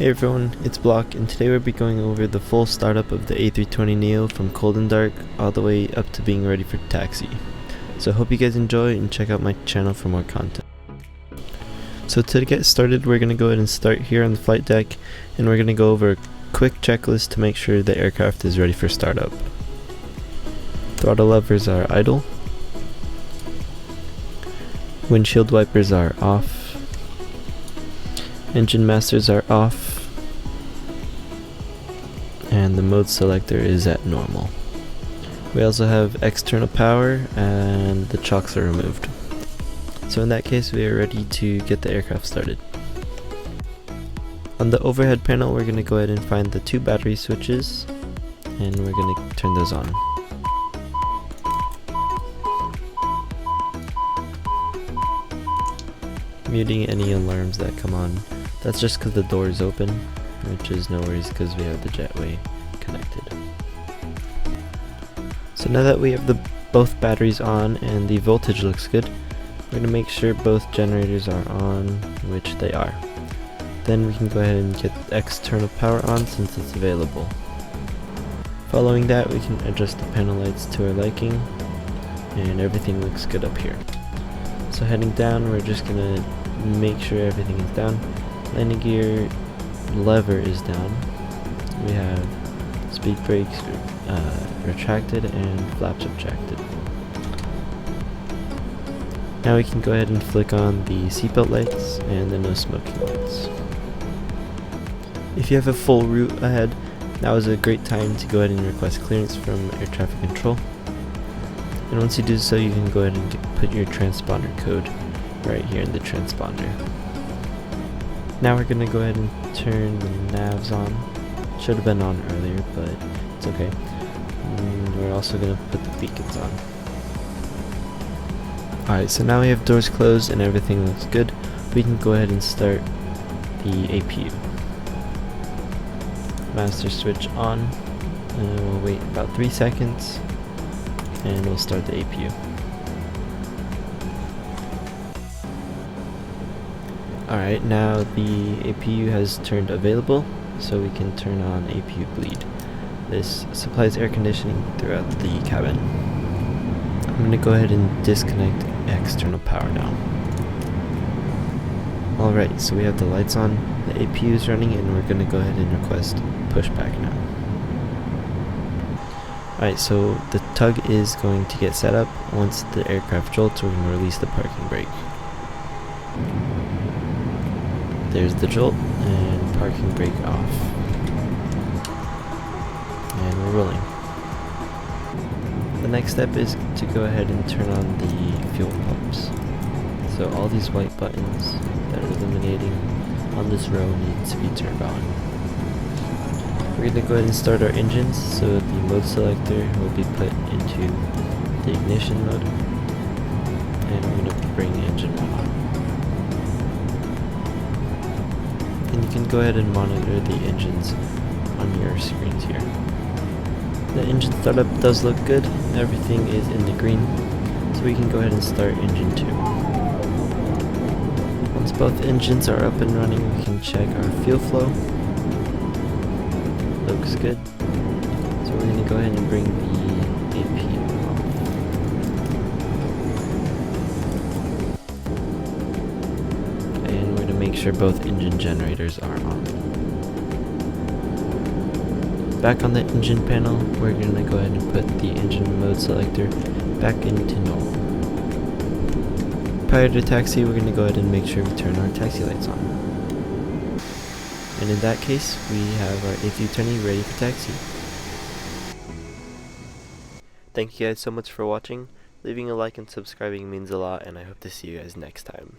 Hey everyone, it's Block, and today we'll be going over the full startup of the A320neo from cold and dark all the way up to being ready for taxi. So I hope you guys enjoy and check out my channel for more content. So to get started, we're going to go ahead and start here on the flight deck, and we're going to go over a quick checklist to make sure the aircraft is ready for startup. Throttle levers are idle. Windshield wipers are off. Engine masters are off, and the mode selector is at normal. We also have external power and the chocks are removed. So in that case, we are ready to get the aircraft started. On the overhead panel, we're going to go ahead and find the two battery switches, and we're going to turn those on. Muting any alarms that come on. That's just because the door is open, which is no worries because we have the jetway connected. So now that we have both batteries on and the voltage looks good, we're going to make sure both generators are on, which they are. Then we can go ahead and get external power on since it's available. Following that, we can adjust the panel lights to our liking, and everything looks good up here. So heading down, we're just going to make sure everything is down. Landing gear lever is down. We have speed brakes retracted and flaps retracted. Now we can go ahead and flick on the seatbelt lights and the no smoking lights. If you have a full route ahead, now is a great time to go ahead and request clearance from air traffic control. And once you do so, you can go ahead and put your transponder code right here in the transponder. Now we're going to go ahead and turn the navs on. Should have been on earlier, but it's okay. And we're also going to put the beacons on. Alright, so now we have doors closed and everything looks good. We can go ahead and start the APU. Master switch on, and we'll wait about 3 seconds, and we'll start the APU. Alright, now the APU has turned available, so we can turn on APU bleed. This supplies air conditioning throughout the cabin. I'm going to go ahead and disconnect external power now. Alright, so we have the lights on, the APU is running, and we're going to go ahead and request pushback now. Alright, so the tug is going to get set up. Once the aircraft jolts, we're going to release the parking brake. There's the jolt, and parking brake off. And we're rolling. The next step is to go ahead and turn on the fuel pumps. So all these white buttons that are illuminating on this row need to be turned on. We're going to go ahead and start our engines, so the mode selector will be put into the ignition mode. And we're going to bring engine 1 on. And you can go ahead and monitor the engines on your screens here. The engine startup does look good, everything is in the green, so we can go ahead and start engine 2. Once both engines are up and running, we can check our fuel flow. Looks good, so we're going to go ahead and bring the APU off. And we're going to make sure both engine generators are on. Back on the engine panel, we're going to go ahead and put the engine mode selector back into normal. Prior to taxi, we're going to go ahead and make sure we turn our taxi lights on. And in that case, we have our A320 ready for taxi. Thank you guys so much for watching. Leaving a like and subscribing means a lot, and I hope to see you guys next time.